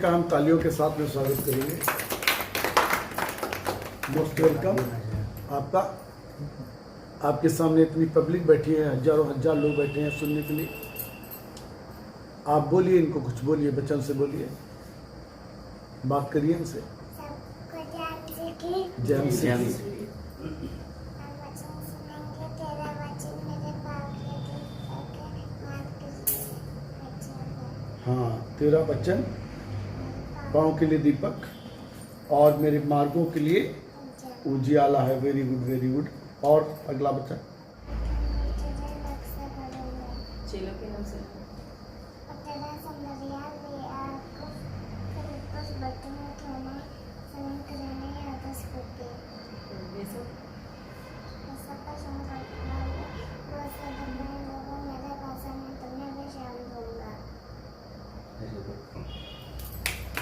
का हम तालियों के साथ में स्वागत करेंगे। मोस्ट वेलकम आपका। आपके सामने इतनी पब्लिक बैठी है, हजारों हजार लोग बैठे हैं सुनने के लिए। आप बोलिए, इनको कुछ बोलिए, वचन से बोलिए, बात करिए इनसे। जय हाँ, तेरा वचन पाँव के लिए दीपक और मेरे मार्गों के लिए उजियाला है। Very good, very good. और अगला बच्चा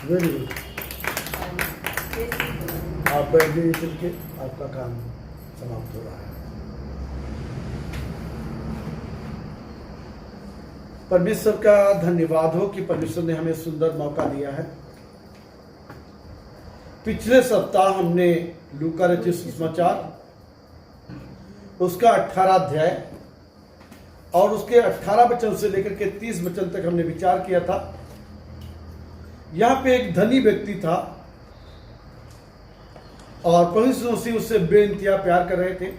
वेरी गुड। आप बैठ जाइए, चल के आपका काम समाप्त हो रहा है। परमेश्वर का धन्यवाद हो कि परमेश्वर ने हमें सुंदर मौका दिया है। पिछले सप्ताह हमने लूका रचित सुसमाचार उसका 18 अध्याय और उसके 18 वचन से लेकर के 30 वचन तक हमने विचार किया था। यहां पे एक धनी व्यक्ति था और प्रभु यीशु मसीह उससे बेइंतहा प्यार कर रहे थे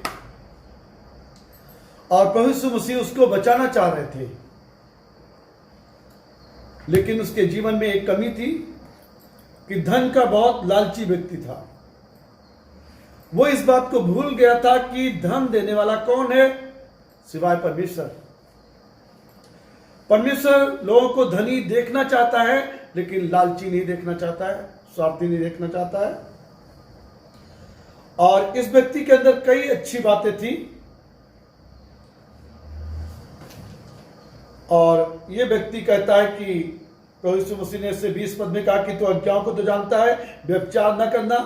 और प्रभु यीशु मसीह उसको बचाना चाह रहे थे। लेकिन उसके जीवन में एक कमी थी कि धन का बहुत लालची व्यक्ति था। वो इस बात को भूल गया था कि धन देने वाला कौन है सिवाय परमेश्वर। परमेश्वर लोगों को धनी देखना चाहता है, लेकिन लालची नहीं देखना चाहता है, स्वार्थी नहीं देखना चाहता है। और इस व्यक्ति के अंदर कई अच्छी बातें थी और ये व्यक्ति कहता है कि प्रभु यीशु मसीह ने इससे 20 पद में कहा कि तू आज्ञाओं को तो जानता है, व्यभिचार न करना,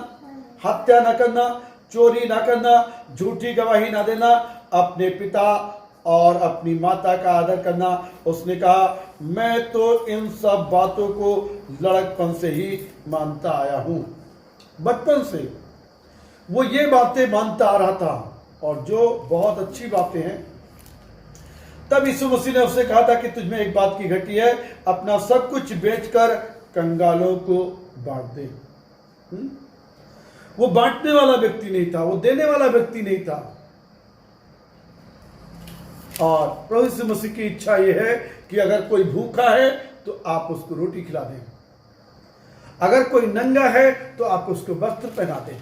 हत्या न करना, चोरी न करना, झूठी गवाही न देना, अपने पिता और अपनी माता का आदर करना। उसने कहा मैं तो इन सब बातों को लड़कपन से ही मानता आया हूं। बचपन से वो ये बातें मानता आ रहा था और जो बहुत अच्छी बातें हैं। तब यीशु मसीह ने उससे कहा था कि तुझ में एक बात की घटी है, अपना सब कुछ बेचकर कंगालों को बांट दे। वो बांटने वाला व्यक्ति नहीं था, वो देने वाला व्यक्ति नहीं था। और प्रभु यीशु मसीह की इच्छा यह है कि अगर कोई भूखा है तो आप उसको रोटी खिला दें, अगर कोई नंगा है तो आप उसको वस्त्र पहना दें,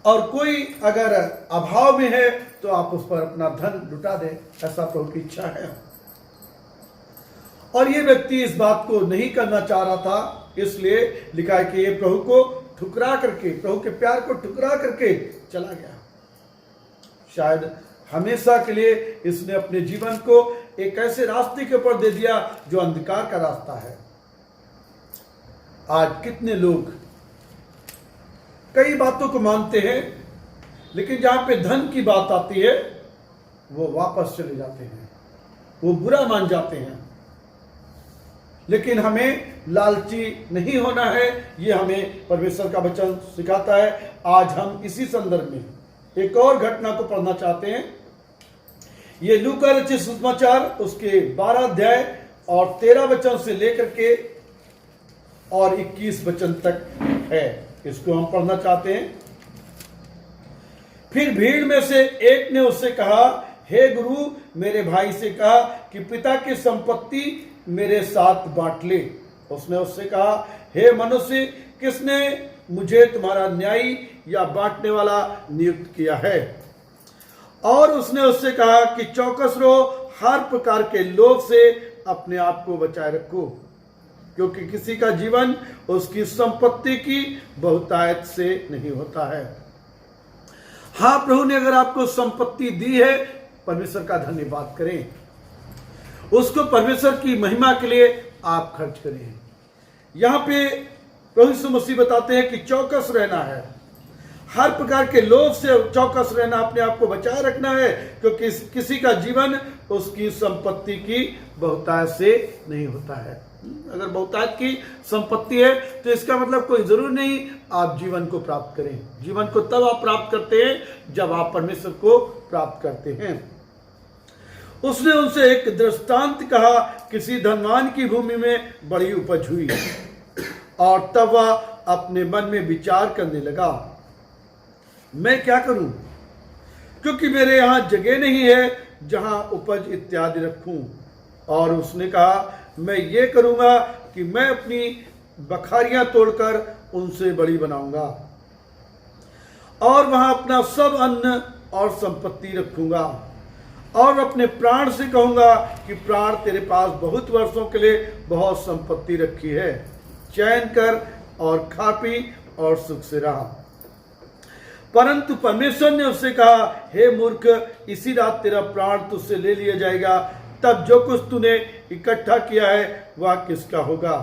और कोई अगर अभाव में है तो आप उस पर अपना धन लुटा दें। ऐसा प्रभु की इच्छा है। और ये व्यक्ति इस बात को नहीं करना चाह रहा था, इसलिए लिखा है कि ये प्रभु को ठुकरा करके, प्रभु के प्यार को ठुकरा करके चला गया। शायद हमेशा के लिए इसने अपने जीवन को एक ऐसे रास्ते के ऊपर दे दिया जो अंधकार का रास्ता है। आज कितने लोग कई बातों को मानते हैं, लेकिन जहां पे धन की बात आती है वो वापस चले जाते हैं, वो बुरा मान जाते हैं। लेकिन हमें लालची नहीं होना है, ये हमें परमेश्वर का वचन सिखाता है। आज हम इसी संदर्भ में एक और घटना को पढ़ना चाहते हैं। ये लूका रचित सुसमाचार उसके 12 अध्याय और 13 वचन से लेकर के और 21 वचन तक है। इसको हम पढ़ना चाहते हैं। फिर भीड़ में से एक ने उससे कहा, हे गुरु, मेरे भाई से कहा कि पिता की संपत्ति मेरे साथ बांट ले। उसने उससे कहा, हे मनुष्य, किसने मुझे तुम्हारा न्यायी या बांटने वाला नियुक्त किया है? और उसने उससे कहा कि चौकस रहो, हर प्रकार के लोभ से अपने आप को बचाए रखो, क्योंकि किसी का जीवन उसकी संपत्ति की बहुतायत से नहीं होता है। हाँ, प्रभु ने अगर आपको संपत्ति दी है, परमेश्वर का धन्यवाद करें, उसको परमेश्वर की महिमा के लिए आप खर्च करें। यहां पे प्रभु यीशु मसीह बताते हैं कि चौकस रहना है, हर प्रकार के लोभ से चौकस रहना, अपने आप को बचाए रखना है, क्योंकि किसी का जीवन उसकी संपत्ति की बहुतायत से नहीं होता है। अगर बहुतायत की संपत्ति है तो इसका मतलब कोई जरूर नहीं आप जीवन को प्राप्त करें। जीवन को तब आप प्राप्त करते हैं जब आप परमेश्वर को प्राप्त करते हैं। उसने उनसे एक दृष्टांत कहा, किसी धनवान की भूमि में बड़ी उपज हुई और तब वह अपने मन में विचार करने लगा, मैं क्या करूं, क्योंकि मेरे यहां जगह नहीं है जहां उपज इत्यादि रखूं। और उसने कहा, मैं ये करूंगा कि मैं अपनी बखारियां तोड़कर उनसे बड़ी बनाऊंगा और वहां अपना सब अन्न और संपत्ति रखूंगा और अपने प्राण से कहूंगा कि प्राण, तेरे पास बहुत वर्षों के लिए बहुत संपत्ति रखी है, चैन कर और खा पी और सुख से रहा। परंतु परमेश्वर ने उससे कहा, हे मूर्ख, इसी रात तेरा प्राण तुझसे ले लिया जाएगा, तब जो कुछ तूने इकट्ठा किया है वह किसका होगा।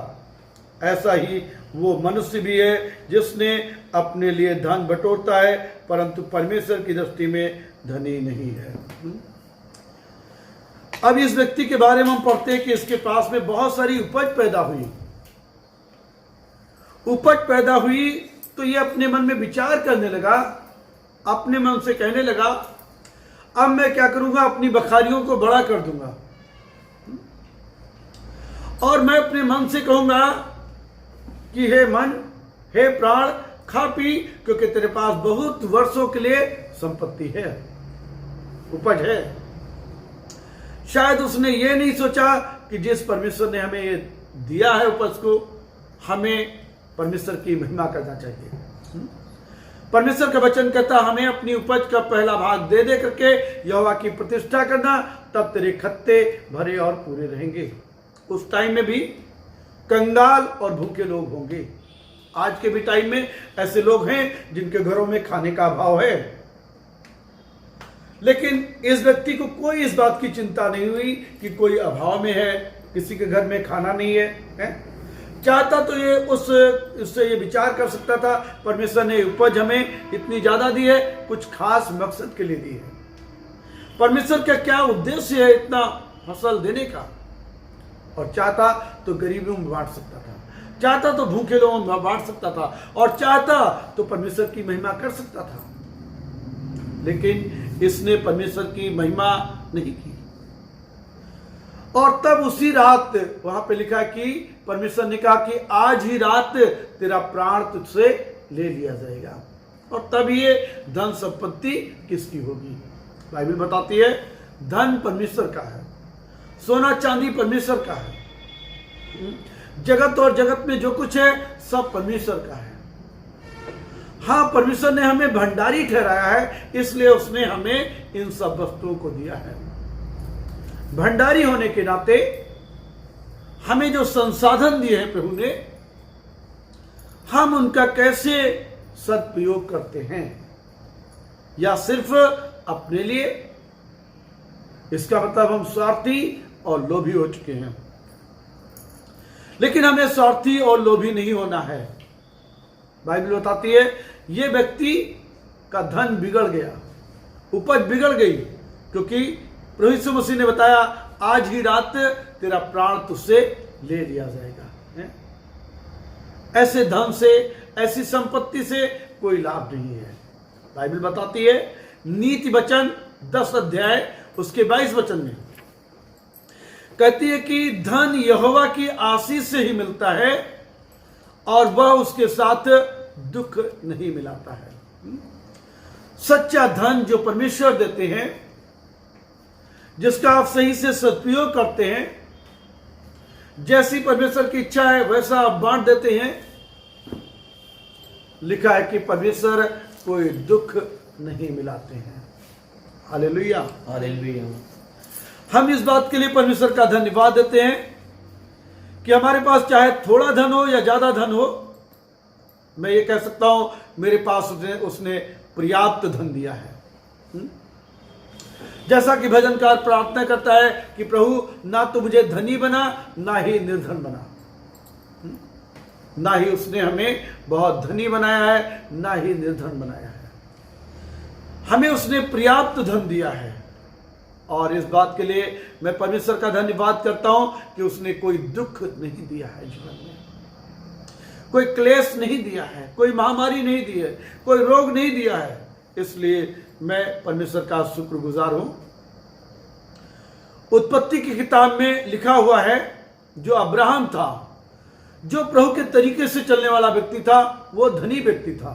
ऐसा ही वो मनुष्य भी है जिसने अपने लिए धन बटोरता है परंतु परमेश्वर की दृष्टि में धनी नहीं है। अब इस व्यक्ति के बारे में हम पढ़ते हैं कि इसके पास में बहुत सारी उपज पैदा हुई। उपज पैदा हुई तो ये अपने मन में विचार करने लगा, अपने मन से कहने लगा, अब मैं क्या करूंगा, अपनी बखारियों को बड़ा कर दूंगा और मैं अपने मन से कहूंगा कि हे मन, हे प्राण, खा पी, क्योंकि तेरे पास बहुत वर्षों के लिए संपत्ति है, उपज है। शायद उसने ये नहीं सोचा कि जिस परमेश्वर ने हमें ये दिया है उपज को, हमें परमेश्वर की महिमा करना चाहिए। परमेश्वर का वचन कहता, हमें अपनी उपज का पहला भाग दे दे करके यहोवा की प्रतिष्ठा करना, तब तेरे खत्ते भरे और पूरे रहेंगे। उस टाइम में भी कंगाल और भूखे लोग होंगे। आज के भी टाइम में ऐसे लोग हैं जिनके घरों में खाने का अभाव है, लेकिन इस व्यक्ति को कोई इस बात की चिंता नहीं हुई कि कोई अभाव में है, किसी के घर में खाना नहीं है। चाहता तो ये उससे ये विचार कर सकता था, परमेश्वर ने उपज हमें इतनी ज्यादा दी है, कुछ खास मकसद के लिए दी है। परमेश्वर का क्या उद्देश्य है इतना फसल देने का। और चाहता तो गरीबों में बांट सकता था, चाहता तो भूखे लोगों में बांट सकता था, और चाहता तो परमेश्वर की महिमा कर सकता था, लेकिन इसने परमेश्वर की महिमा नहीं की। और तब उसी रात, वहां पे लिखा कि परमेश्वर ने कहा कि आज ही रात तेरा प्राण तुझसे ले लिया जाएगा। और तब ये धन संपत्ति किसकी होगी? बाइबल बताती है धन परमेश्वर का है, सोना चांदी परमेश्वर का है, जगत और जगत में जो कुछ है सब परमेश्वर का है। हाँ, परमेश्वर ने हमें भंडारी ठहराया है, इसलिए उसने हमें इन सब वस्तुओं को दिया है। भंडारी होने के नाते हमें जो संसाधन दिए हैं प्रभु ने, हम उनका कैसे सदुपयोग करते हैं, या सिर्फ अपने लिए। इसका मतलब हम स्वार्थी और लोभी हो चुके हैं, लेकिन हमें स्वार्थी और लोभी नहीं होना है। बाइबल बताती है ये व्यक्ति का धन बिगड़ गया, उपज बिगड़ गई, क्योंकि प्रभु यीशु मसीह ने बताया आज ही रात तेरा प्राण तुझसे ले लिया जाएगा। ऐसे धन से, ऐसी संपत्ति से कोई लाभ नहीं है। बाइबल बताती है नीति वचन 10 अध्याय उसके 22 वचन में कहती है कि धन यहोवा की आशीष से ही मिलता है और वह उसके साथ दुख नहीं मिलाता है। सच्चा धन जो परमेश्वर देते हैं, जिसका आप सही से सदुपयोग करते हैं, जैसी परमेश्वर की इच्छा है वैसा आप बांट देते हैं। लिखा है कि परमेश्वर कोई दुख नहीं मिलाते हैं। Hallelujah, hallelujah. हम इस बात के लिए परमेश्वर का धन्यवाद देते हैं कि हमारे पास चाहे थोड़ा धन हो या ज्यादा धन हो, मैं ये कह सकता हूं मेरे पास उसने पर्याप्त धन दिया है। जैसा कि भजनकार प्रार्थना करता है कि प्रभु ना तो मुझे धनी बना ना ही निर्धन बना, ना ही उसने हमें बहुत धनी बनाया है ना ही निर्धन बनाया है। हमें उसने पर्याप्त धन दिया है। और इस बात के लिए मैं परमेश्वर का धन्यवाद करता हूं कि उसने कोई दुख नहीं दिया है जीवन में, कोई क्लेश नहीं दिया है, कोई महामारी नहीं दी है, कोई रोग नहीं दिया है। इसलिए मैं परमेश्वर का शुक्रगुजार हूं। उत्पत्ति की किताब में लिखा हुआ है, जो अब्राहम था, जो प्रभु के तरीके से चलने वाला व्यक्ति था, वो धनी व्यक्ति था।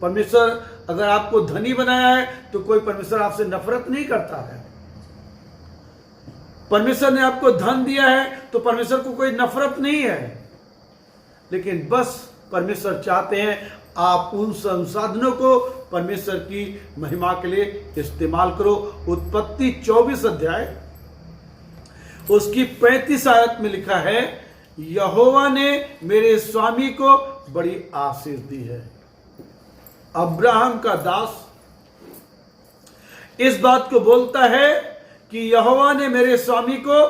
परमेश्वर अगर आपको धनी बनाया है तो कोई परमेश्वर आपसे नफरत नहीं करता है। परमेश्वर ने आपको धन दिया है तो परमेश्वर को कोई नफरत नहीं है, लेकिन बस परमेश्वर चाहते हैं आप उन संसाधनों को परमेश्वर की महिमा के लिए इस्तेमाल करो। उत्पत्ति 24 अध्याय उसकी 35 आयत में लिखा है, यहोवा ने मेरे स्वामी को बड़ी आशीष दी है। अब्राहम का दास इस बात को बोलता है कि यहोवा ने मेरे स्वामी को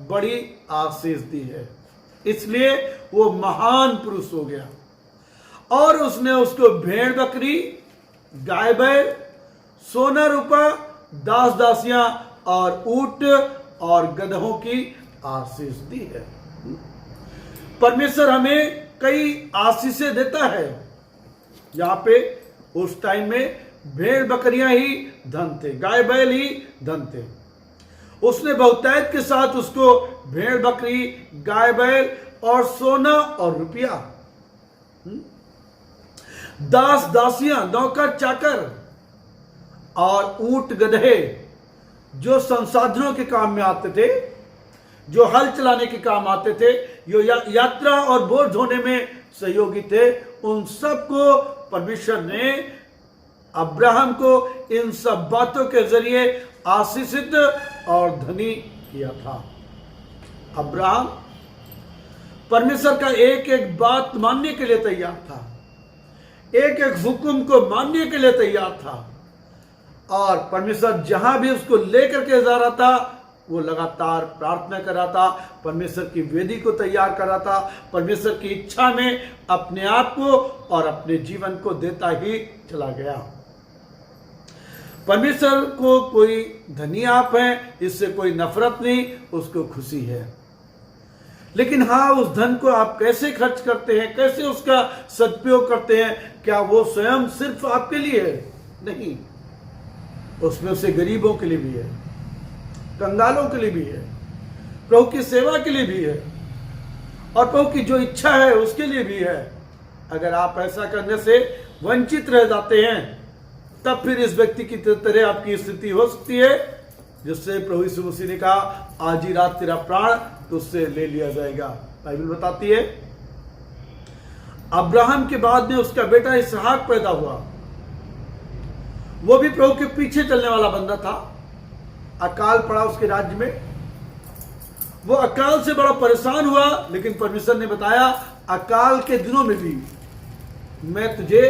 बड़ी आशीष दी है, इसलिए वो महान पुरुष हो गया। और उसने उसको भेड़ बकरी, गाय बैल, सोना रूपा, दास दासियां और ऊंट और गधों की आशीष दी है। परमेश्वर हमें कई आशीषें देता है। यहाँ पे उस टाइम में भेड़ बकरियां ही धन थे, गाय बैल ही धन थे। उसने बहुतायत के साथ उसको भेड़ बकरी, गाय बैल और सोना और रुपया, दास दासियां, नौकर चाकर और ऊंट गधे जो संसाधनों के काम में आते थे, जो हल चलाने के काम आते थे, जो यात्रा और बोझ ढोने में सहयोगी थे, उन सबको परमेश्वर ने अब्राहम को इन सब बातों के जरिए आशीषित और धनी किया था। अब्राहम परमेश्वर का एक एक बात मानने के लिए तैयार था, एक एक हुक्म को मानने के लिए तैयार था, और परमेश्वर जहां भी उसको लेकर के जा रहा था वो लगातार प्रार्थना कर रहा था, परमेश्वर की वेदी को तैयार कर रहा था, परमेश्वर की इच्छा में अपने आप को और अपने जीवन को देता ही चला गया। परमेश्वर को कोई धनी आप है, इससे कोई नफरत नहीं, उसको खुशी है। लेकिन हाँ, उस धन को आप कैसे खर्च करते हैं, कैसे उसका सदुपयोग करते हैं, क्या वो स्वयं सिर्फ आपके लिए है? नहीं, उसमें से गरीबों के लिए भी है, कंगालों के लिए भी है, प्रभु की सेवा के लिए भी है, और प्रभु की जो इच्छा है उसके लिए भी है। अगर आप ऐसा करने से वंचित रह जाते हैं, तब फिर इस व्यक्ति की तरह आपकी स्थिति हो सकती है, जिससे प्रभु यीशु मसीह ने कहा, आज ही रात तेरा प्राण तुझसे ले लिया जाएगा। बाइबल बताती है अब्राहम के बाद में उसका बेटा इसहाक पैदा हुआ। वो भी प्रभु के पीछे चलने वाला बंदा था। अकाल पड़ा उसके राज्य में, वो अकाल से बड़ा परेशान हुआ, लेकिन परमेश्वर ने बताया, अकाल के दिनों में भी मैं तुझे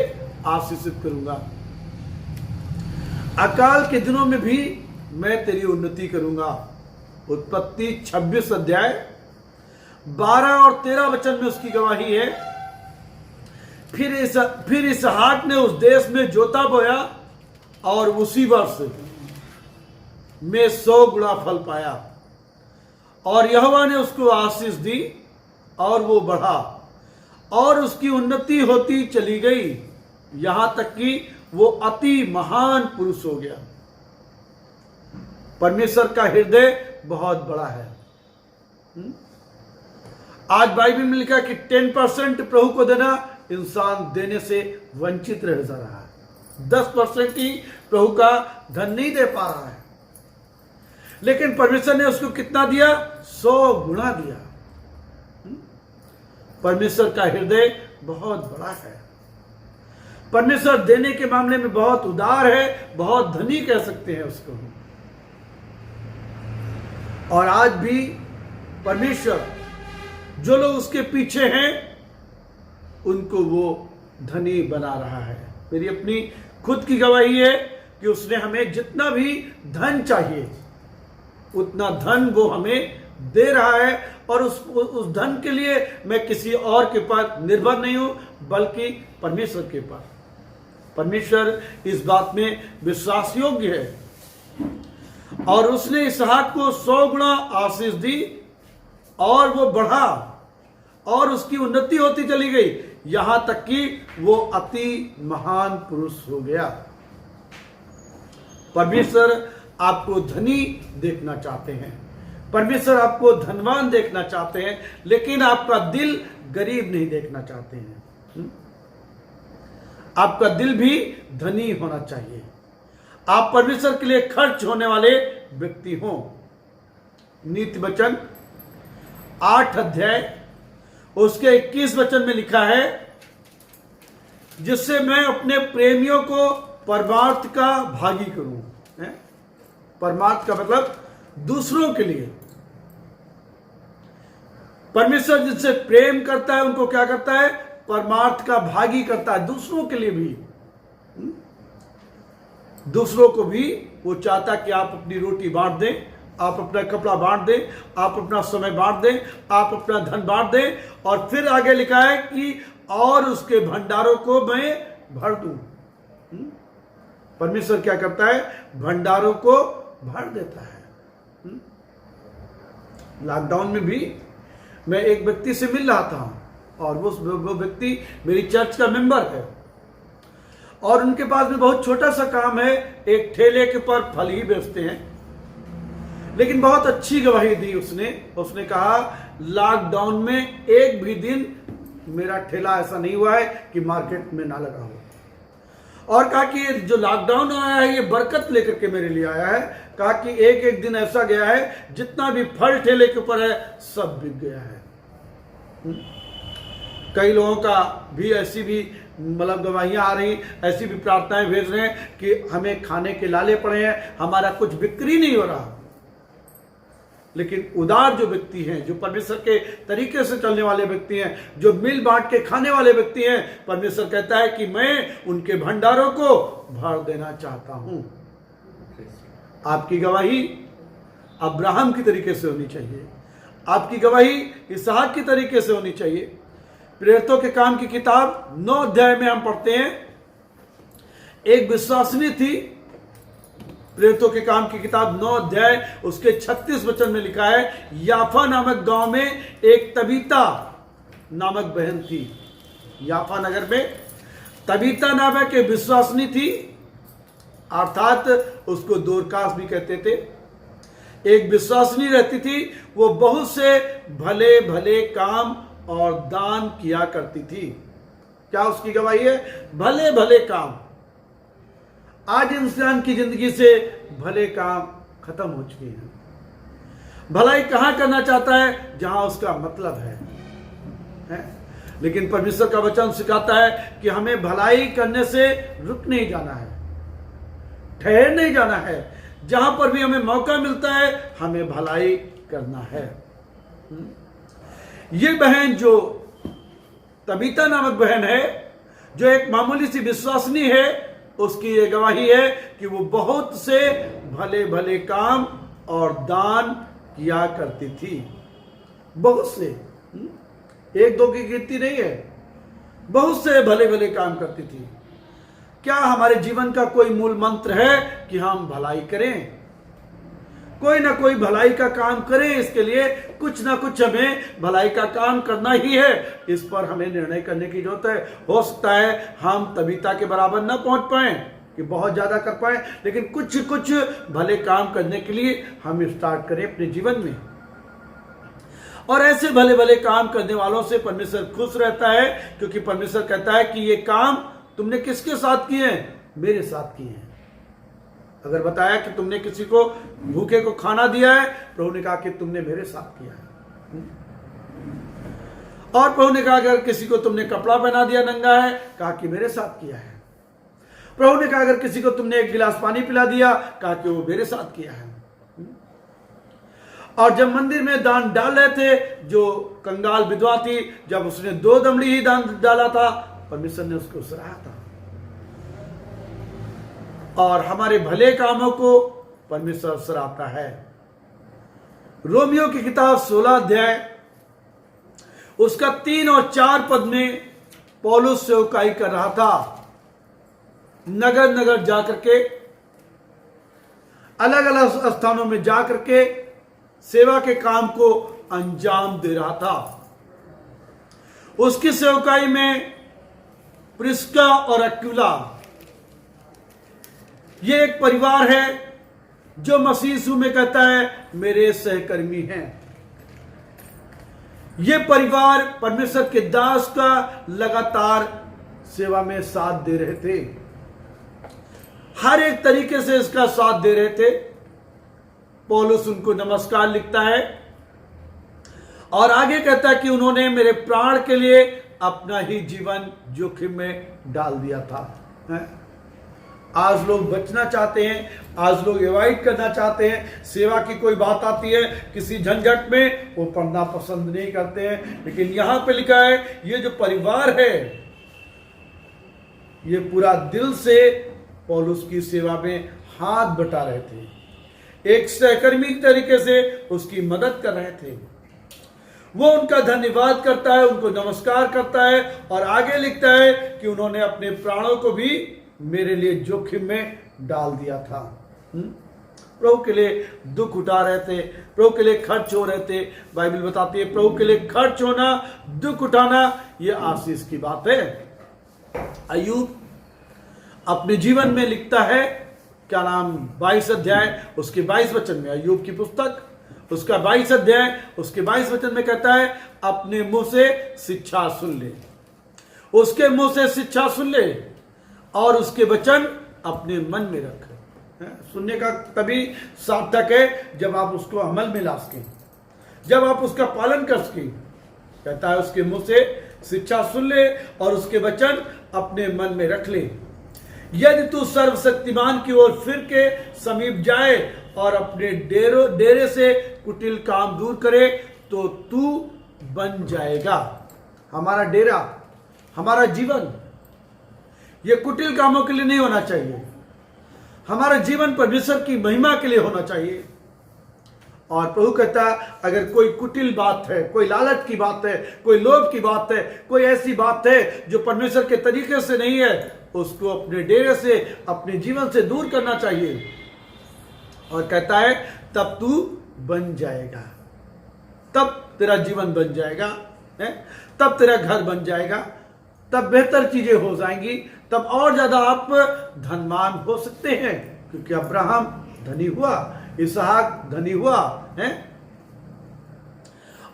आशीषित करूंगा, अकाल के दिनों में भी मैं तेरी उन्नति करूंगा। उत्पत्ति 26 अध्याय 12 और 13 वचन में उसकी गवाही है। फिर इसहाक ने उस देश में जोता बोया और उसी वर्ष में 100 गुणा फल पाया, और यहोवा ने उसको आशीष दी और वो बढ़ा और उसकी उन्नति होती चली गई, यहां तक कि वो अति महान पुरुष हो गया। परमेश्वर का हृदय बहुत बड़ा है। आज बाइबल में लिखा कि 10% प्रभु को देना, इंसान देने से वंचित रह जा रहा है। 10% ही प्रभु का धन नहीं दे पा रहा है, लेकिन परमेश्वर ने उसको कितना दिया? 100 गुना दिया। परमेश्वर का हृदय बहुत बड़ा है। परमेश्वर देने के मामले में बहुत उदार है, बहुत धनी कह सकते हैं उसको। और आज भी परमेश्वर, जो लोग उसके पीछे हैं, उनको वो धनी बना रहा है। मेरी अपनी खुद की गवाही है कि उसने हमें जितना भी धन चाहिए उतना धन वो हमें दे रहा है, और उस धन के लिए मैं किसी और के पास निर्भर नहीं हूं, बल्कि परमेश्वर के पास। परमेश्वर इस बात में विश्वास योग्य है। और उसने इसहाक को 100 गुना आशीष दी और वो बढ़ा और उसकी उन्नति होती चली गई, यहां तक कि वो अति महान पुरुष हो गया। परमेश्वर आपको धनी देखना चाहते हैं, परमेश्वर आपको धनवान देखना चाहते हैं, लेकिन आपका दिल गरीब नहीं देखना चाहते हैं। आपका दिल भी धनी होना चाहिए। आप परमेश्वर के लिए खर्च होने वाले व्यक्ति हो। नीति वचन 8 अध्याय उसके 21 वचन में लिखा है, जिससे मैं अपने प्रेमियों को परमार्थ का भागी करूं। परमार्थ का मतलब दूसरों के लिए। परमेश्वर जिससे प्रेम करता है उनको क्या करता है? परमार्थ का भागी करता है, दूसरों के लिए भी। दूसरों को भी वो चाहता है कि आप अपनी रोटी बांट दें, आप अपना कपड़ा बांट दें, आप अपना समय बांट दें, आप अपना धन बांट दें। और फिर आगे लिखा है कि और उसके भंडारों को मैं भर दूं। परमेश्वर क्या करता है? भंडारों को भर देता है। लॉकडाउन में भी मैं एक व्यक्ति से मिल रहा था और वो व्यक्ति मेरी चर्च का मेंबर है और उनके पास में बहुत छोटा सा काम है, एक ठेले के पर फल ही बेचते हैं, लेकिन बहुत अच्छी गवाही दी उसने कहा लॉकडाउन में एक भी दिन मेरा ठेला ऐसा नहीं हुआ है कि मार्केट में ना लगा हो। और कहा कि जो लॉकडाउन आया है ये बरकत लेकर के मेरे लिए आया है। कहा कि एक एक दिन ऐसा गया है जितना भी फल ठेले के ऊपर है सब बिक गया है। कई लोगों का भी ऐसी भी मतलब गवाहियां आ रही, ऐसी भी प्रार्थनाएं भेज रहे हैं कि हमें खाने के लाले पड़े हैं, हमारा कुछ बिक्री नहीं हो रहा। लेकिन उदार जो व्यक्ति हैं, जो परमेश्वर के तरीके से चलने वाले व्यक्ति हैं, जो मिल बांट के खाने वाले व्यक्ति हैं, परमेश्वर कहता है कि मैं उनके भंडारों को भर देना चाहता हूं। आपकी गवाही अब्राहम की तरीके से होनी चाहिए, आपकी गवाही इसहाक की तरीके से होनी चाहिए। प्रेरितों के काम की किताब 9 अध्याय में हम पढ़ते हैं, एक विश्वासिनी थी। प्रेरितों के काम की किताब 9 अध्याय उसके 36 वचन में लिखा है, याफा नामक गांव में एक तबीता नामक बहन थी। याफा नगर में तबीता नामक एक विश्वासिनी थी, अर्थात उसको दोरकास भी कहते थे। एक विश्वासिनी रहती थी, वो बहुत से भले भले काम और दान किया करती थी। क्या उसकी गवाही है? भले भले काम। आज इंसान की जिंदगी से भले काम खत्म हो चुके हैं। भलाई कहां करना चाहता है? जहां उसका मतलब है? लेकिन परमेश्वर का वचन सिखाता है कि हमें भलाई करने से रुक नहीं जाना है, ठहर नहीं जाना है। जहां पर भी हमें मौका मिलता है हमें भलाई करना है। ये बहन जो तबीता नामक बहन है, जो एक मामूली सी विश्वासनी है, उसकी ये गवाही है कि वो बहुत से भले भले काम और दान किया करती थी। बहुत से, एक दो की गिनती नहीं है, बहुत से भले भले काम करती थी। क्या हमारे जीवन का कोई मूल मंत्र है कि हम भलाई करें? कोई ना कोई भलाई का काम करें, इसके लिए कुछ ना कुछ हमें भलाई का काम करना ही है। इस पर हमें निर्णय करने की जरूरत है। हो सकता है हम तबीता के बराबर ना पहुंच पाए कि बहुत ज्यादा कर पाए, लेकिन कुछ कुछ भले काम करने के लिए हम स्टार्ट करें अपने जीवन में। और ऐसे भले भले काम करने वालों से परमेश्वर खुश रहता है, क्योंकि परमेश्वर कहता है कि ये काम तुमने किसके साथ किए हैं? मेरे साथ किए हैं। अगर बताया कि तुमने किसी को भूखे को खाना दिया है, प्रभु ने कहा कि तुमने मेरे साथ किया है। और प्रभु ने कहा अगर किसी को तुमने कपड़ा पहना दिया नंगा है, कहा कि मेरे साथ किया है। प्रभु ने कहा अगर किसी को तुमने एक गिलास पानी पिला दिया, कहा कि वो मेरे साथ किया है। और जब मंदिर में दान डाल रहे थे, जो कंगाल विधवा थी, जब उसने 2 दमड़ी ही दान डाला था, परमेश्वर ने उसको सराहा था। और हमारे भले कामों को परमेश्वर सराहता है। रोमियो की किताब 16 अध्याय उसका 3 और 4 पद में पौलुस सेवकाई कर रहा था, नगर नगर जाकर के अलग अलग स्थानों में जा करके सेवा के काम को अंजाम दे रहा था। उसकी सेवकाई में प्रिस्का और अक्विला, ये एक परिवार है जो मसीह यीशु में कहता है मेरे सहकर्मी हैं। ये परिवार परमेश्वर के दास का लगातार सेवा में साथ दे रहे थे, हर एक तरीके से इसका साथ दे रहे थे। पौलुस उनको नमस्कार लिखता है और आगे कहता है कि उन्होंने मेरे प्राण के लिए अपना ही जीवन जोखिम में डाल दिया था। आज लोग बचना चाहते हैं, आज लोग अवॉइड करना चाहते हैं। सेवा की कोई बात आती है किसी झंझट में, वो पढ़ना पसंद नहीं करते हैं। लेकिन यहां पे लिखा है ये जो परिवार है ये पूरा दिल से पौलुस की सेवा में हाथ बटा रहे थे, एक सहकर्मी तरीके से उसकी मदद कर रहे थे। वो उनका धन्यवाद करता है, उनको नमस्कार करता है और आगे लिखता है कि उन्होंने अपने प्राणों को भी मेरे लिए जोखिम में डाल दिया था। प्रभु के लिए दुख उठा रहे थे, प्रभु के लिए खर्च हो रहे थे। बाइबल बताती है प्रभु के लिए खर्च होना, दुख उठाना, यह आशीष की बात है। अय्यूब अपने जीवन में लिखता है, क्या नाम, 22 अध्याय उसके 22 वचन में, अय्यूब की पुस्तक उसका 22 अध्याय उसके 22 वचन में कहता है अपने मुंह से शिक्षा सुन ले, उसके मुंह से शिक्षा सुन ले और उसके वचन अपने मन में रख। सुनने का तभी सार्थक है जब आप उसको अमल में ला सकें, जब आप उसका पालन कर सकें। कहता है उसके मुंह से शिक्षा सुन ले और उसके वचन अपने मन में रख ले। यदि तू सर्वशक्तिमान की ओर फिर के समीप जाए और अपने डेरे से कुटिल काम दूर करे तो तू बन जाएगा। हमारा डेरा, हमारा जीवन ये कुटिल कामों के लिए नहीं होना चाहिए। हमारा जीवन परमेश्वर की महिमा के लिए होना चाहिए। और प्रभु कहता है अगर कोई कुटिल बात है, कोई लालच की बात है, कोई लोभ की बात है, कोई ऐसी बात है जो परमेश्वर के तरीके से नहीं है, उसको अपने डेरे से, अपने जीवन से दूर करना चाहिए। और कहता है तब तू बन जाएगा, तब तेरा जीवन बन जाएगा, तब तेरा घर बन जाएगा, तब बेहतर चीजें हो जाएंगी, तब और ज्यादा आप धनवान हो सकते हैं। क्योंकि अब्राहम धनी हुआ, इसहाक धनी हुआ है।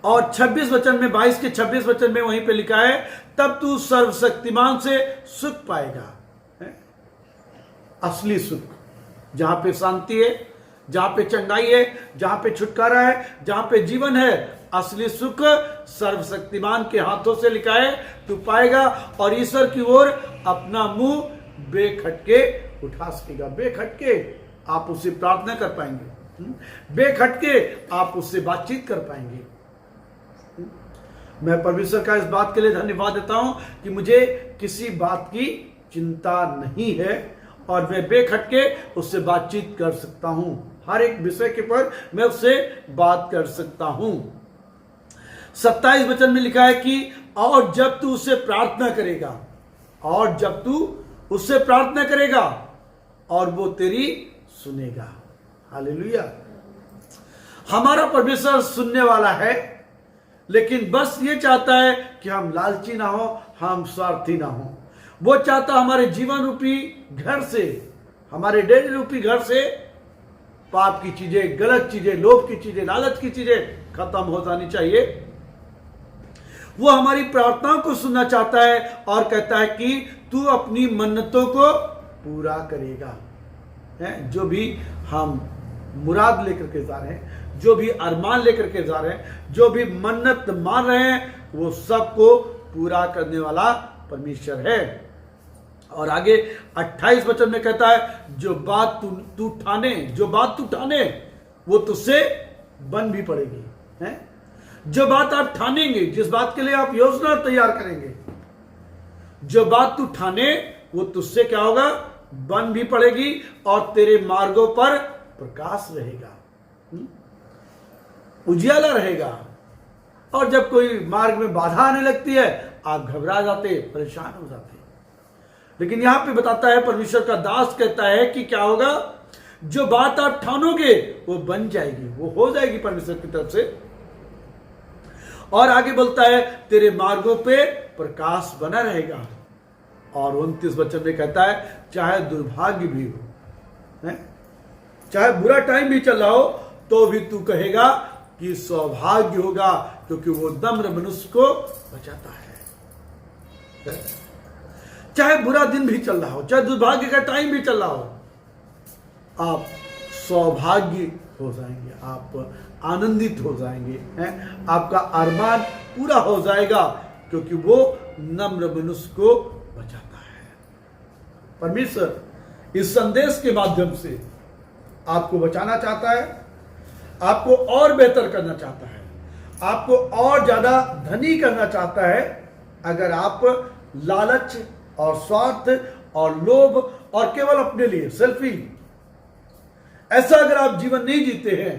और 26 वचन में, 22 के 26 वचन में वहीं पे लिखा है तब तू सर्वशक्तिमान से सुख पाएगा, है? असली सुख, जहां पे शांति है, जहां पे चंगाई है, जहां पे छुटकारा है, जहां पे जीवन है, असली सुख सर्वशक्तिमान के हाथों से लिखा है तू पाएगा। और ईश्वर की ओर अपना मुंह बेखटके उठा सकेगा। बेखटके आप उससे प्रार्थना कर पाएंगे, बेखटके आप उससे बातचीत कर पाएंगे। मैं परमेश्वर का इस बात के लिए धन्यवाद देता हूं कि मुझे किसी बात की चिंता नहीं है और मैं बेखटके उससे बातचीत कर सकता हूं। हर एक विषय के पर मैं उससे बात कर सकता हूं। 27 वचन में लिखा है कि और जब तू उससे प्रार्थना करेगा, और जब तू उससे प्रार्थना करेगा और वो तेरी सुनेगा। हालेलुया। हमारा परमेश्वर सुनने वाला है, लेकिन बस ये चाहता है कि हम लालची ना हो, हम स्वार्थी ना हो। वो चाहता हमारे जीवन रूपी घर से, हमारे डेरे रूपी घर से पाप की चीजें, गलत चीजें, लोभ की चीजें, लालच की चीजें खत्म हो जानी चाहिए। वो हमारी प्रार्थनाओं को सुनना चाहता है और कहता है कि तू अपनी मन्नतों को पूरा करेगा। जो भी हम मुराद लेकर के जा रहे हैं, जो भी अरमान लेकर के जा रहे हैं, जो भी मन्नत मान रहे हैं, वो सबको पूरा करने वाला परमेश्वर है। और आगे 28 वचन में कहता है जो बात तू ठाने वो तुझसे बन भी पड़ेगी, है? जो बात आप ठानेंगे, जिस बात के लिए आप योजना तैयार करेंगे, जो बात तू ठाने वो तुझसे क्या होगा, बन भी पड़ेगी और तेरे मार्गों पर प्रकाश रहेगा, उजियाला रहेगा। और जब कोई मार्ग में बाधा आने लगती है आप घबरा जाते, परेशान हो जाते। लेकिन यहां पे बताता है, परमेश्वर का दास कहता है कि क्या होगा, जो बात आप ठानोगे वो बन जाएगी, वो हो जाएगी परमेश्वर की तरफ से। और आगे बोलता है तेरे मार्गों पे प्रकाश बना रहेगा। और 29 वचन में कहता है चाहे दुर्भाग्य भी हो, है? चाहे बुरा टाइम भी चल रहा हो तो भी तू कहेगा कि सौभाग्य होगा, क्योंकि वो नम्र मनुष्य को बचाता है। चाहे बुरा दिन भी चल रहा हो, चाहे दुर्भाग्य का टाइम भी चल रहा हो, आप सौभाग्य हो जाएंगे, आप आनंदित हो जाएंगे, हैं? आपका अरमान पूरा हो जाएगा, क्योंकि वो नम्र मनुष्य को बचाता है। परमेश्वर इस संदेश के माध्यम से आपको बचाना चाहता है, आपको और बेहतर करना चाहता है, आपको और ज्यादा धनी करना चाहता है। अगर आप लालच और स्वार्थ और लोभ और केवल अपने लिए सेल्फी, ऐसा अगर आप जीवन नहीं जीते हैं,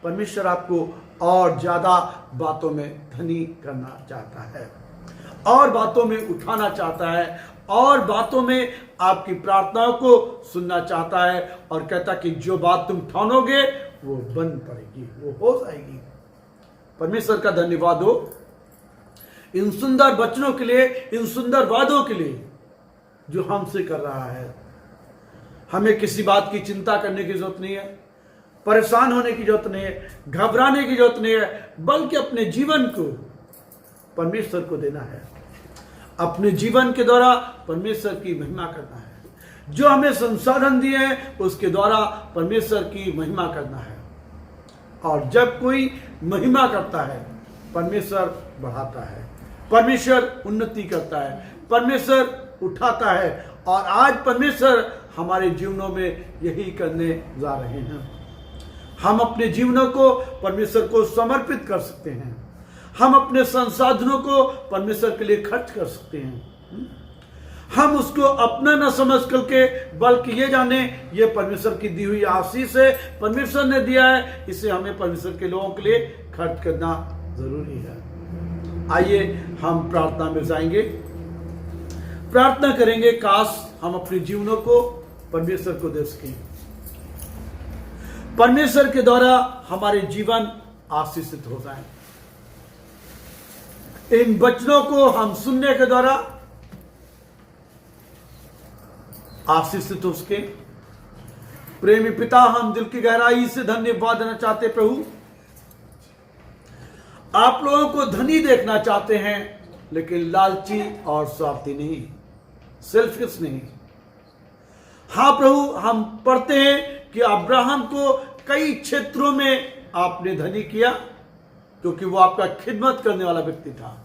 परमेश्वर आपको और ज्यादा बातों में धनी करना चाहता है, और बातों में उठाना चाहता है, और बातों में आपकी प्रार्थनाओं को सुनना चाहता है, और कहता कि जो बात तुम ठानोगे वो बन पड़ेगी, वो हो जाएगी। परमेश्वर का धन्यवाद हो इन सुंदर वचनों के लिए, इन सुंदर वादों के लिए जो हमसे कर रहा है। हमें किसी बात की चिंता करने की जरूरत नहीं है, परेशान होने की जरूरत नहीं है, घबराने की जरूरत नहीं है, बल्कि अपने जीवन को परमेश्वर को देना है, अपने जीवन के द्वारा परमेश्वर की महिमा करना है। जो हमें संसाधन दिए हैं उसके द्वारा परमेश्वर की महिमा करना है। और जब कोई महिमा करता है, परमेश्वर बढ़ाता है, परमेश्वर उन्नति करता है, परमेश्वर उठाता है। और आज परमेश्वर हमारे जीवनों में यही करने जा रहे हैं। हम अपने जीवनों को परमेश्वर को समर्पित कर सकते हैं, हम अपने संसाधनों को परमेश्वर के लिए खर्च कर सकते हैं। हम उसको अपना न समझ करके, बल्कि ये जाने ये परमेश्वर की दी हुई आशीष है, परमेश्वर ने दिया है, इसे हमें परमेश्वर के लोगों के लिए खर्च करना जरूरी है। आइए हम प्रार्थना में जाएंगे, प्रार्थना करेंगे, काश हम अपने जीवनों को परमेश्वर को दे सकें, परमेश्वर के द्वारा हमारे जीवन आशीषित हो जाए। इन वचनों को हम सुनने के द्वारा आशीषित हो सके। प्रेमी पिता, हम दिल की गहराई से धन्यवाद देना चाहते प्रभु, आप लोगों को धनी देखना चाहते हैं, लेकिन लालची और स्वार्थी नहीं, सेल्फिश नहीं। हाँ प्रभु, हम पढ़ते हैं कि अब्राहम को कई क्षेत्रों में आपने धनी किया, क्योंकि वो आपका खिदमत करने वाला व्यक्ति था,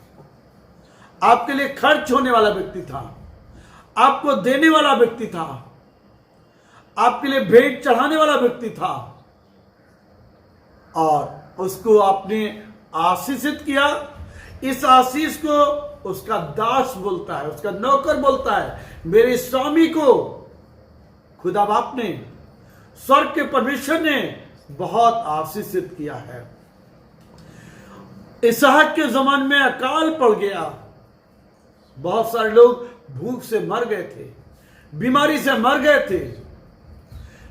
आपके लिए खर्च होने वाला व्यक्ति था, आपको देने वाला व्यक्ति था, आपके लिए भेंट चढ़ाने वाला व्यक्ति था, और उसको आपने आशीषित किया। इस आशीष को उसका दास बोलता है, उसका नौकर बोलता है। मेरे स्वामी को खुदा बाप ने, स्वर्ग के परमेश्वर ने बहुत आशीषित किया है। इसहाक के जमाने में अकाल पड़ गया, बहुत सारे लोग भूख से मर गए थे, बीमारी से मर गए थे,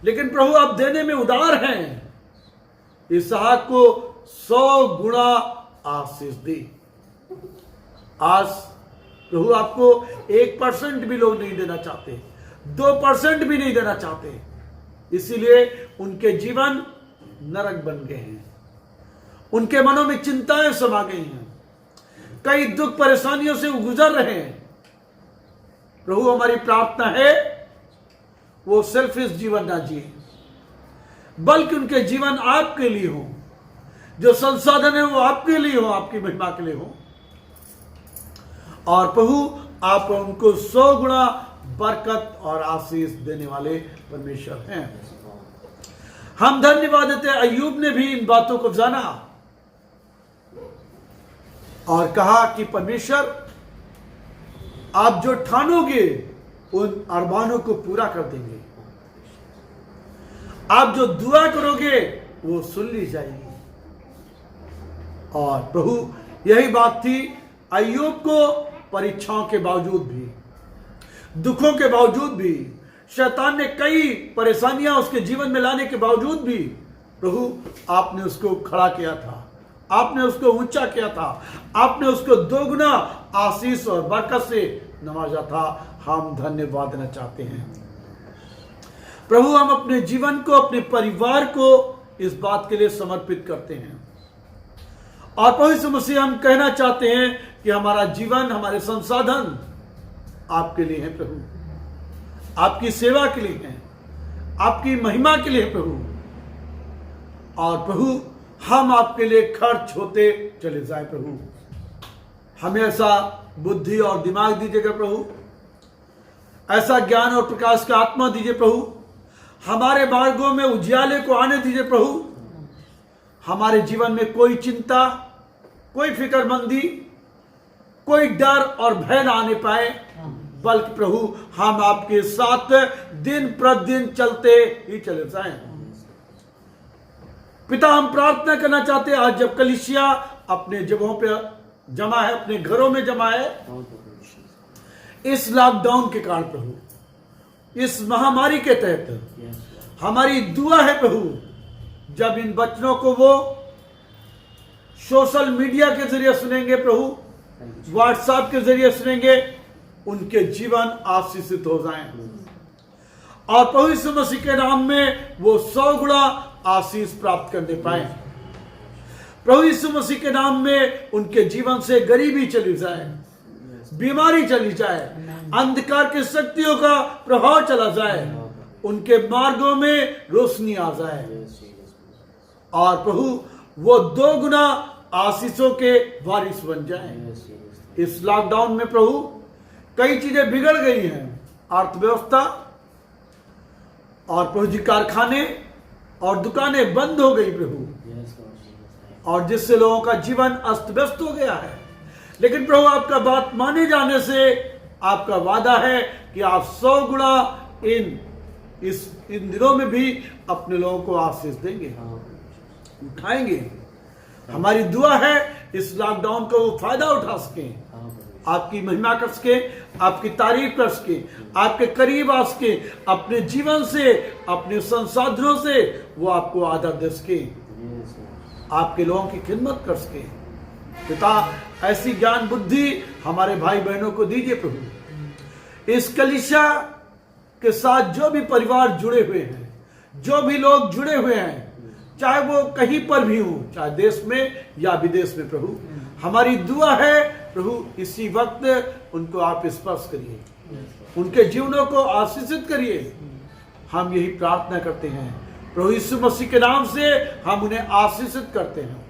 लेकिन प्रभु आप देने में उदार हैं। इसहाक को 100 गुना आशीष दी। आज प्रभु आपको 1% भी लोग नहीं देना चाहते, 2% भी नहीं देना चाहते, इसीलिए उनके जीवन नरक बन गए हैं, उनके मनों में चिंताएं समा गई हैं, कई दुख परेशानियों से वो गुजर रहे हैं। प्रभु हमारी प्रार्थना है वो सेल्फिश जीवन ना जिए, बल्कि उनके जीवन आपके लिए हो, जो संसाधन है वो आपके लिए हो, आपकी महिमा के लिए हो। और प्रभु आप उनको 100 गुना बरकत और आशीष देने वाले परमेश्वर हैं। हम धन्यवाद देते हैं, अय्यूब ने भी इन बातों को जाना और कहा कि परमेश्वर आप जो ठानोगे उन अरमानों को पूरा कर देंगे, आप जो दुआ करोगे वो सुन ली जाएगी। और प्रभु यही बात थी अय्यूब को, परीक्षाओं के बावजूद भी, दुखों के बावजूद भी, शैतान ने कई परेशानियां उसके जीवन में लाने के बावजूद भी प्रभु आपने उसको खड़ा किया था, आपने उसको ऊंचा किया था, आपने उसको दोगुना आशीष और बरकत से नवाजा था। हम धन्यवाद देना चाहते हैं प्रभु। हम अपने जीवन को, अपने परिवार को इस बात के लिए समर्पित करते हैं और प्रभु यीशु मसीह हम कहना चाहते हैं कि हमारा जीवन, हमारे संसाधन आपके लिए है प्रभु, आपकी सेवा के लिए है, आपकी महिमा के लिए प्रभु। और प्रभु हम आपके लिए खर्च होते चले जाए प्रभु। हमें ऐसा बुद्धि और दिमाग दीजिएगा प्रभु, ऐसा ज्ञान और प्रकाश का आत्मा दीजिए प्रभु। हमारे मार्गों में उजियाले को आने दीजिए प्रभु। हमारे जीवन में कोई चिंता, कोई फिक्रमंदी, कोई डर और भय ना आने पाए, बल्कि प्रभु हम आपके साथ दिन प्रतिदिन चलते ही चले जाएं। पिता, हम प्रार्थना करना चाहते हैं आज जब कलीसिया अपने जगहों पे जमा है, अपने घरों में जमा है, इस लॉकडाउन के कारण प्रभु, इस महामारी के तहत हमारी दुआ है प्रभु, जब इन बच्चों को वो सोशल मीडिया के जरिए सुनेंगे प्रभु, व्हाट्सएप के जरिए सुनेंगे, उनके जीवन आशीषित हो जाएं और प्रभु यीशु मसीह के नाम में वो 100 गुना आशीष प्राप्त करने पाए। प्रभु यीशु मसीह के नाम में उनके जीवन से गरीबी चली जाए, बीमारी चली जाए, अंधकार की शक्तियों का प्रभाव चला जाए, उनके मार्गों में रोशनी आ जाए और प्रभु वो 2 गुना आशीषों के वारिस बन जाए। इस लॉकडाउन में प्रभु कई चीजें बिगड़ गई हैं, अर्थव्यवस्था और प्रभु जी कारखाने और दुकानें बंद हो गई प्रभु, और जिससे लोगों का जीवन अस्त व्यस्त हो गया है। लेकिन प्रभु आपका बात माने जाने से आपका वादा है कि आप 100 गुना इन दिनों में भी अपने लोगों को आशीष देंगे, उठाएंगे। हमारी दुआ है इस लॉकडाउन का वो फायदा उठा सके, आपकी महिमा कर सके, आपकी तारीफ कर सके, आपके करीब आ सके, अपने जीवन से, अपने संसाधनों से वो आपको आदर दे सके, आपके लोगों की खिदमत कर सके। पिता, ऐसी ज्ञान बुद्धि हमारे भाई बहनों को दीजिए प्रभु। इस कलीसिया के साथ जो भी परिवार जुड़े हुए हैं, जो भी लोग जुड़े हुए हैं, चाहे वो कहीं पर भी हो, चाहे देश में या विदेश में प्रभु, हमारी दुआ है प्रभु इसी वक्त उनको आप स्पर्श करिए, उनके जीवनों को आशीषित करिए। हम यही प्रार्थना करते हैं प्रभु यीशु मसीह के नाम से, हम उन्हें आशीषित करते हैं।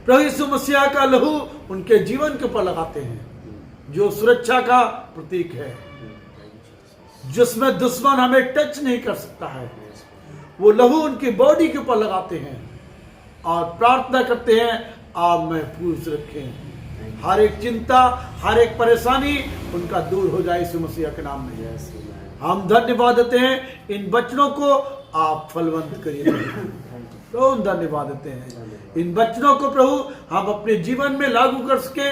प्रभु यीशु मसीह का लहू उनके जीवन के ऊपर लगाते हैं, जो सुरक्षा का प्रतीक है, जिसमें दुश्मन हमें टच नहीं कर सकता है। वो लहू उनकी बॉडी के ऊपर लगाते हैं और प्रार्थना करते हैं आप महफूज रखें, हर एक चिंता, हर एक परेशानी उनका दूर हो जाए यीशु मसीह के नाम में। हम धन्यवाद देते हैं, इन वचनों को आप फलवंत करिए तो हम धन्यवाद देते हैं। इन वचनों को प्रभु हम अपने जीवन में लागू कर सके,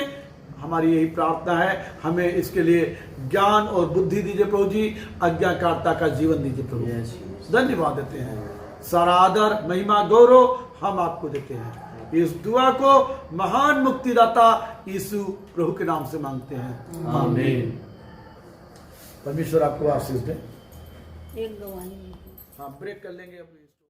हमारी यही प्रार्थना है। हमें इसके लिए ज्ञान और बुद्धि दीजिए प्रभु जी, आज्ञाकारिता का जीवन दीजिए प्रभु। धन्यवाद देते हैं, सारा आदर, महिमा, गौरव हम आपको देते हैं। इस दुआ को महान मुक्तिदाता यीशु प्रभु के नाम से मांगते हैं, आमीन। परमेश्वर आपको आशीष दे। एक गवाही हाँ, ब्रेक कर लेंगे अपनी।